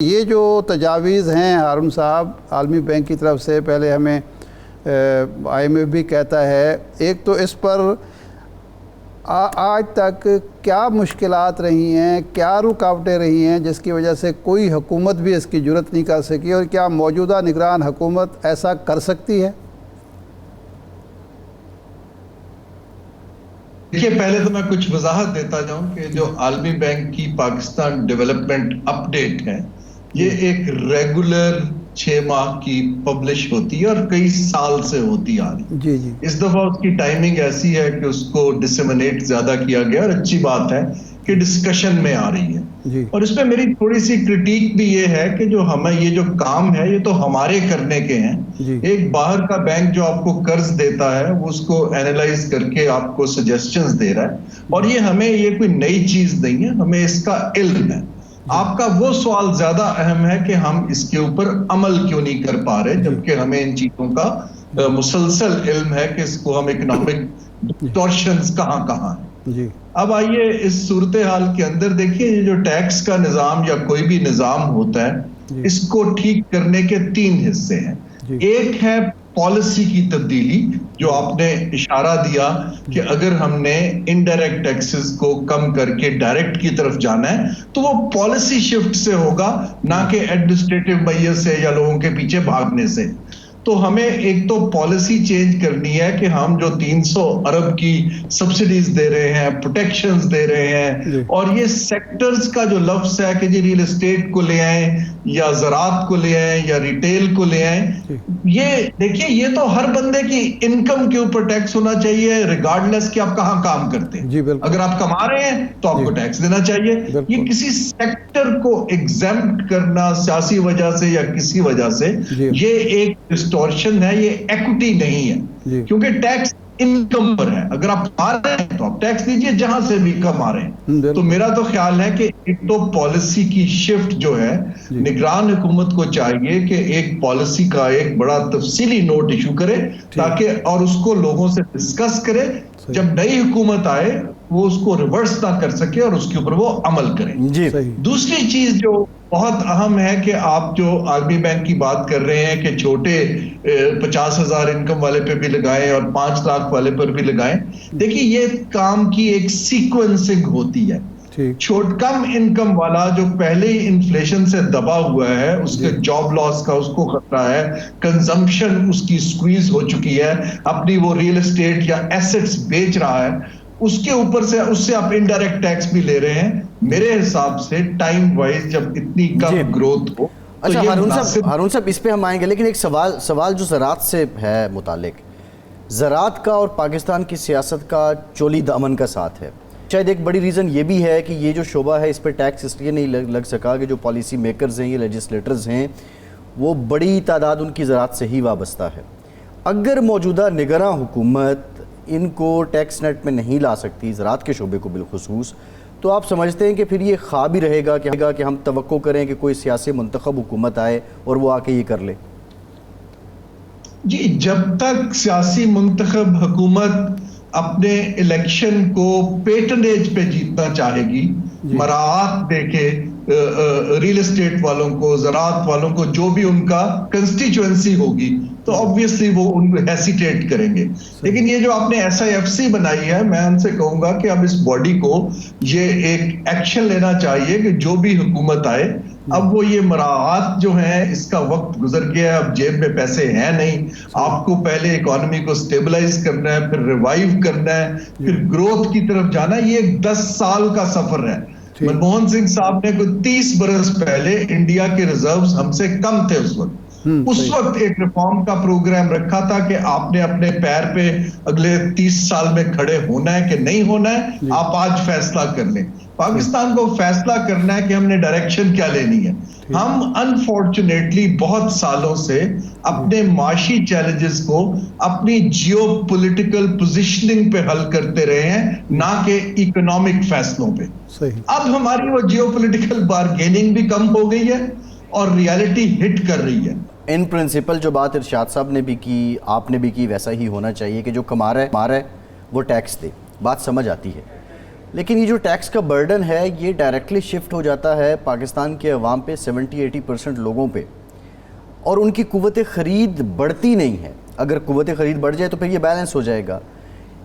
یہ جو تجاویز ہیں ہارون صاحب عالمی بینک کی طرف سے، پہلے ہمیں IMF بھی کہتا ہے، ایک تو اس پر آج تک کیا مشکلات رہی ہیں، کیا رکاوٹیں رہی ہیں جس کی وجہ سے کوئی حکومت بھی اس کی جرات نہیں کر سکی، اور کیا موجودہ نگران حکومت ایسا کر سکتی ہے؟ دیکھیے، پہلے تو میں کچھ وضاحت دیتا جاؤں کہ جو عالمی بینک کی پاکستان ڈیولپمنٹ اپ ڈیٹ ہے، یہ ایک ریگولر 6 ماہ کی پبلش ہوتی ہے اور کئی سال سے ہوتی آ رہی ہے۔ اس دفعہ اس کی ٹائمنگ ایسی ہے کہ اس کو ڈسیمنیٹ زیادہ کیا گیا، اور اچھی بات ہے کہ ڈسکشن میں آ رہی ہے۔ اور اس میں میری تھوڑی سی کرٹیک بھی یہ ہے کہ جو ہمیں یہ جو کام ہے یہ تو ہمارے کرنے کے ہیں۔ ایک باہر کا بینک جو آپ کو قرض دیتا ہے وہ اس کو اینالائز کر کے آپ کو سجیسشنز دے رہا ہے، اور یہ ہمیں یہ کوئی نئی چیز نہیں ہے، ہمیں اس کا علم ہے۔ آپ کا وہ سوال زیادہ اہم ہے کہ ہم اس کے اوپر عمل کیوں نہیں کر پا رہے، جبکہ ہمیں ان چیزوں کا مسلسل علم ہے کہ اس کو ہم اکنامک ڈسٹورشنز کہاں کہاں ہیں۔ اب آئیے اس صورتحال کے اندر دیکھیے، یہ جو ٹیکس کا نظام یا کوئی بھی نظام ہوتا ہے، اس کو ٹھیک کرنے کے 3 حصے ہیں۔ ایک ہے پالیسی کی تبدیلی، جو آپ نے اشارہ دیا کہ اگر ہم نے انڈائریکٹ ٹیکسز کو کم کر کے ڈائریکٹ کی طرف جانا ہے تو وہ پالیسی شفٹ سے ہوگا، نہ کہ ایڈمنسٹریٹو میئر سے یا لوگوں کے پیچھے بھاگنے سے۔ تو ہمیں ایک تو پالیسی چینج کرنی ہے کہ ہم جو 300 ارب کی سبسڈیز دے رہے ہیں، پروٹیکشنز دے رہے ہیں، اور یہ سیکٹرز کا جو لفظ ہے کہ جی ریل اسٹیٹ کو لے آئیں یا زراعت کو لے آئیں یا ریٹیل کو لے آئیں، یہ دیکھیں یہ تو ہر بندے کی انکم کے اوپر ٹیکس ہونا چاہیے، ریگارڈلیس کہ آپ کہاں کام کرتے ہیں۔ اگر آپ کما رہے ہیں تو آپ کو ٹیکس دینا چاہیے۔ یہ کسی سیکٹر کو ایگزمپٹ کرنا سیاسی وجہ سے یا کسی وجہ سے، یہ ایک ڈسٹورشن ہے، یہ ایکوٹی نہیں ہے، کیونکہ ٹیکس انکم پر ہے۔ اگر آپ کما رہے ہیں تو آپ ٹیکس دیجئے جہاں سے بھی کما رہے ہیں۔ تو میرا تو خیال ہے کہ ایک تو پالیسی کی شفٹ جو ہے، نگران حکومت کو چاہیے کہ ایک پالیسی کا ایک بڑا تفصیلی نوٹ ایشو کرے، تاکہ اور اس کو لوگوں سے ڈسکس کرے، جب نئی حکومت آئے وہ اس کو ریورس نہ کر سکے اور اس کے اوپر وہ عمل کریں۔ دوسری چیز جو بہت اہم ہے کہ آپ جو عالمی بینک کی بات کر رہے ہیں کہ چھوٹے 50,000 انکم والے پہ بھی لگائیں اور 5 لاکھ والے پر بھی لگائیں، دیکھیں یہ کام کی ایک سیکوینسنگ ہوتی ہے۔ کم انکم والا جو پہلے ہی انفلیشن سے دبا ہوا ہے، اس کے جاب لاس کا اس کو خطرہ ہے، کنزمپشن اس کی سکویز ہو چکی ہے، اپنی وہ ریل اسٹیٹ یا ایسٹس بیچ رہا ہے، اس کے اوپر سے اس سے آپ انڈائریکٹ ٹیکس بھی لے رہے ہیں۔ میرے حساب سے ٹائم وائز جب اتنی کم گروتھ ہو، اچھا ہارون صاحب اس پہ ہم آئیں گے، لیکن ایک سوال جو زراعت سے ہے متعلق، زراعت کا اور پاکستان کی سیاست کا چولی دامن کا ساتھ ہے۔ شاید ایک بڑی ریزن یہ بھی ہے کہ یہ جو شعبہ ہے اس پہ ٹیکس اس لیے نہیں لگ سکا کہ جو پالیسی میکرز ہیں، یہ لیجسلیٹرز ہیں، وہ بڑی تعداد ان کی زراعت سے ہی وابستہ ہے۔ اگر موجودہ نگراں حکومت ان کو ٹیکس نیٹ میں نہیں لا سکتی، زراعت کے شعبے کو بالخصوص، تو آپ سمجھتے ہیں کہ پھر یہ خواب ہی رہے گا کہ ہم توقع کریں کہ کوئی سیاسی منتخب حکومت آئے اور وہ آ کے یہ کر لے؟ جی، جب تک سیاسی منتخب حکومت اپنے الیکشن کو پیٹنیج پہ جیتنا چاہے گی، مراعات دے کے ریل اسٹیٹ والوں کو، زراعت والوں کو، جو بھی ان کا کنسٹیچوئنسی ہوگی، تو obviously وہ ان کو ہیسیٹیٹ کریں گے۔ لیکن یہ جو آپ نے SIFC بنائی ہے، میں ان سے کہوں گا کہ اب اس باڈی کو یہ ایک ایکشن لینا چاہیے کہ جو بھی حکومت آئے، اب وہ یہ مراعات جو ہیں اس کا وقت گزر گیا، اب جیب میں پیسے ہیں نہیں، آپ کو پہلے اکانومی کو سٹیبلائز کرنا ہے، پھر ریوائیو کرنا ہے، پھر گروتھ کی طرف جانا ہے۔ یہ ایک 10 سال کا سفر ہے۔ منموہن سنگھ صاحب نے کوئی 30 برس پہلے انڈیا کے ریزروز ہم سے کم تھے اس وقت ایک ریفارم کا پروگرام رکھا تھا کہ آپ نے اپنے پیر پہ اگلے 30 سال میں کھڑے ہونا ہے کہ نہیں ہونا ہے، آپ آج فیصلہ کر لیں۔ پاکستان کو فیصلہ کرنا ہے کہ ہم نے ڈائریکشن کیا لینی ہے۔ ہم انفارچونیٹلی بہت سالوں سے اپنے معاشی چیلنجز کو اپنی جیو پولیٹیکل پوزیشننگ پہ حل کرتے رہے ہیں، نہ کہ اکنامک فیصلوں پہ۔ اب ہماری وہ جیو پولیٹیکل بارگیننگ بھی کم ہو گئی ہے اور ریالٹی ہٹ کر رہی ہے۔ ان پرنسپل جو بات ارشاد صاحب نے بھی کی، آپ نے بھی کی، ویسا ہی ہونا چاہیے کہ جو کما رہا ہے وہ ٹیکس دے، بات سمجھ آتی ہے۔ لیکن یہ جو ٹیکس کا برڈن ہے یہ ڈائریکٹلی شفٹ ہو جاتا ہے پاکستان کے عوام پہ 70-80% لوگوں پہ، اور ان کی قوت خرید بڑھتی نہیں ہے. اگر قوت خرید بڑھ جائے تو پھر یہ بیلنس ہو جائے گا.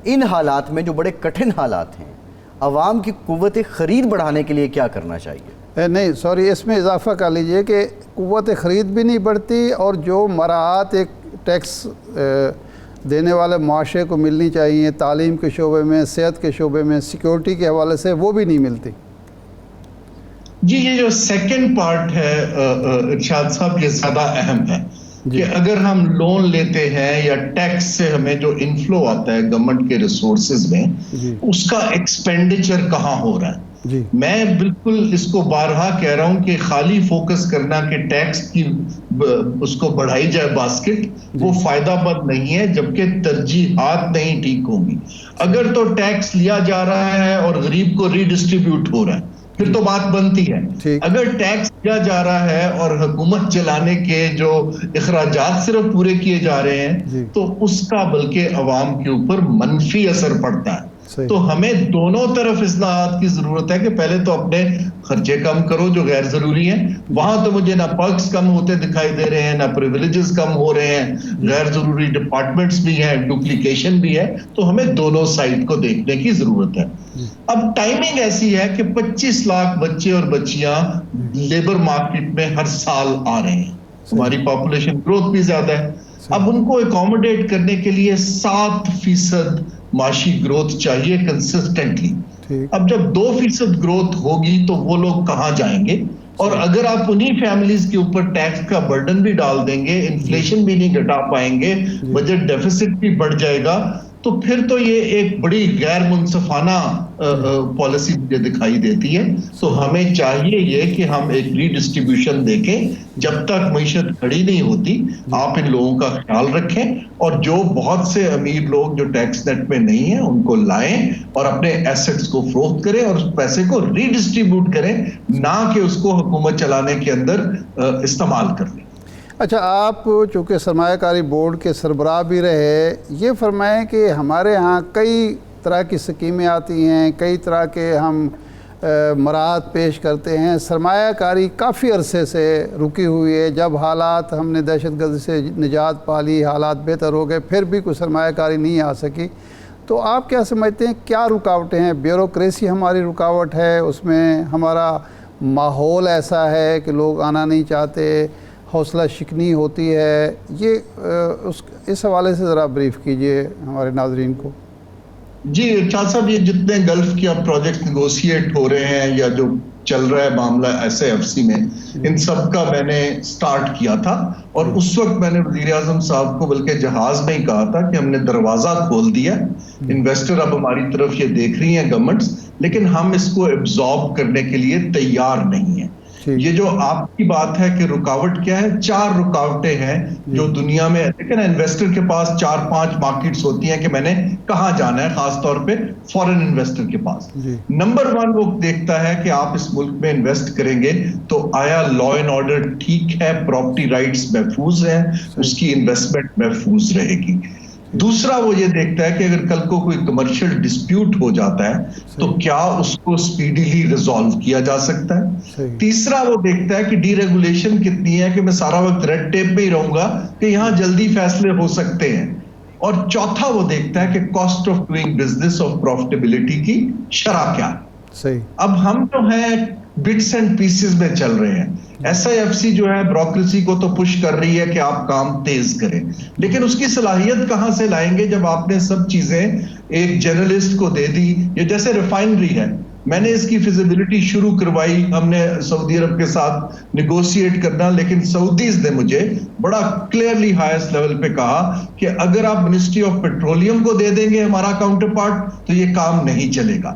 ان حالات میں جو بڑے کٹھن حالات ہیں، عوام کی قوت خرید بڑھانے کے لیے کیا کرنا چاہیے؟ نہیں سوری، اس میں اضافہ کر لیجئے کہ قوت خرید بھی نہیں بڑھتی، اور جو مراعات ایک ٹیکس دینے والے معاشرے کو ملنی چاہیے تعلیم کے شعبے میں، صحت کے شعبے میں، سیکیورٹی کے حوالے سے، وہ بھی نہیں ملتی. جی یہ جو سیکنڈ پارٹ ہے ارشاد صاحب، یہ زیادہ اہم ہے کہ اگر ہم لون لیتے ہیں یا ٹیکس سے ہمیں جو انفلو آتا ہے گورنمنٹ کے ریسورسز میں، اس کا ایکسپینڈیچر کہاں ہو رہا ہے. میں بالکل اس کو بارہا کہہ رہا ہوں کہ خالی فوکس کرنا کہ ٹیکس کی اس کو بڑھائی جائے باسکٹ، وہ فائدہ مند نہیں ہے جبکہ ترجیحات نہیں ٹھیک ہوں گی. اگر تو ٹیکس لیا جا رہا ہے اور غریب کو ری ڈسٹریبیوٹ ہو رہا ہے پھر تو بات بنتی ہے. اگر ٹیکس دیا جا رہا ہے اور حکومت چلانے کے جو اخراجات صرف پورے کیے جا رہے ہیں تو اس کا بلکہ عوام کے اوپر منفی اثر پڑتا ہے. تو ہمیں دونوں طرف اصلاحات کی ضرورت ہے کہ پہلے تو اپنے خرچے کم کرو جو غیر ضروری ہیں. وہاں تو مجھے نہ پرکس کم ہوتے دکھائی دے رہے ہیں، نہ پریویلیجز کم ہو رہے ہیں، غیر ضروری ڈپارٹمنٹس بھی ہیں، ڈپلیکیشن بھی ہے. تو ہمیں دونوں سائڈ کو دیکھنے کی ضرورت ہے. اب ٹائمنگ ایسی ہے کہ 25 لاکھ بچے اور بچیاں لیبر مارکیٹ میں ہر سال آ رہے ہیں. ہماری پاپولیشن گروتھ بھی زیادہ ہے. اب ان کو اکوموڈیٹ کرنے کے لیے 7% معاشی گروتھ چاہیے کنسسٹنٹلی. اب جب 2% گروتھ ہوگی تو وہ لوگ کہاں جائیں گے؟ اور اگر آپ انہی فیملیز کے اوپر ٹیکس کا برڈن بھی ڈال دیں گے، انفلیشن بھی نہیں گھٹا پائیں گے، بجٹ ڈیفیسٹ بھی بڑھ جائے گا، تو پھر تو یہ ایک بڑی غیر منصفانہ پالیسی مجھے دکھائی دیتی ہے. تو ہمیں چاہیے یہ کہ ہم ایک ری ڈسٹریبیوشن دیکھیں. جب تک معیشت کھڑی نہیں ہوتی آپ ان لوگوں کا خیال رکھیں، اور جو بہت سے امیر لوگ جو ٹیکس نیٹ میں نہیں ہیں ان کو لائیں اور اپنے ایسٹس کو فروخت کریں اور اس پیسے کو ری ڈسٹریبیوٹ کریں، نہ کہ اس کو حکومت چلانے کے اندر استعمال کر لیں. اچھا، آپ چونکہ سرمایہ کاری بورڈ کے سربراہ بھی رہے، یہ فرمائیں کہ ہمارے ہاں کئی طرح کی سکیمیں آتی ہیں، کئی طرح کے ہم مراحت پیش کرتے ہیں. سرمایہ کاری کافی عرصے سے رکی ہوئی ہے. جب حالات ہم نے دہشت گردی سے نجات پا لی، حالات بہتر ہو گئے، پھر بھی کوئی سرمایہ کاری نہیں آ سکی. تو آپ کیا سمجھتے ہیں کیا رکاوٹیں ہیں؟ بیوروکریسی ہماری رکاوٹ ہے، اس میں ہمارا ماحول ایسا ہے کہ لوگ آنا نہیں چاہتے، حوصلہ شکنی ہوتی ہے؟ یہ اس حوالے سے ذرا بریف کیجئے ہمارے ناظرین کو. جی ارشاد صاحب، یہ جتنے گلف کے اب پروجیکٹ نیگوشیٹ ہو رہے ہیں یا جو چل رہا ہے معاملہ SAFC میں، ان سب کا میں نے سٹارٹ کیا تھا. اور اس وقت میں نے وزیر اعظم صاحب کو بلکہ جہاز میں ہی کہا تھا کہ ہم نے دروازہ کھول دیا، انویسٹر اب ہماری طرف یہ دیکھ رہی ہیں گورنمنٹس، لیکن ہم اس کو ایبزارب کرنے کے لیے تیار نہیں ہیں. یہ جو آپ کی بات ہے کہ رکاوٹ کیا ہے، 4 رکاوٹیں ہیں جو دنیا میں، لیکن انویسٹر کے پاس 4-5 مارکیٹس ہوتی ہیں کہ میں نے کہاں جانا ہے، خاص طور پہ فورن انویسٹر کے پاس. نمبر 1 وہ دیکھتا ہے کہ آپ اس ملک میں انویسٹ کریں گے تو آیا لا اینڈ آرڈر ٹھیک ہے، پراپرٹی رائٹس محفوظ ہیں، اس کی انویسٹمنٹ محفوظ رہے گی. دوسرا وہ یہ دیکھتا ہے کہ اگر کل کو کوئی کمرشل ڈسپیوٹ ہو جاتا ہے تو کیا اس کو سپیڈیلی ریزالو کیا جا سکتا ہے. تیسرا وہ دیکھتا ہے کہ ڈی ریگولیشن کتنی ہے، کہ میں سارا وقت ریڈ ٹیپ میں ہی رہوں گا کہ یہاں جلدی فیصلے ہو سکتے ہیں. اور چوتھا وہ دیکھتا ہے کہ کاسٹ آف ڈوئنگ بزنس اور پروفٹیبلٹی کی شرح کیا ہے. اب ہم جو ہیں بٹس اینڈ پیسز میں چل رہے ہیں. SIFC جو ہے بیوروکریسی کو تو پش کر رہی ہے کہ آپ کام تیز کریں، لیکن اس کی صلاحیت کہاں سے لائیں گے جب آپ نے سب چیزیں ایک جرنلسٹ کو دے دی؟ یہ جیسے ریفائنری ہے، میں نے اس کی فیزیبلٹی شروع کروائی، ہم نے سعودی عرب کے ساتھ نیگوشیٹ کرنا، لیکن سعودیز نے مجھے بڑا کلیئرلی ہائیسٹ لیول پہ کہا کہ اگر آپ منسٹری آف پیٹرولیم کو دے دیں گے ہمارا کاؤنٹر پارٹ تو یہ کام نہیں چلے گا.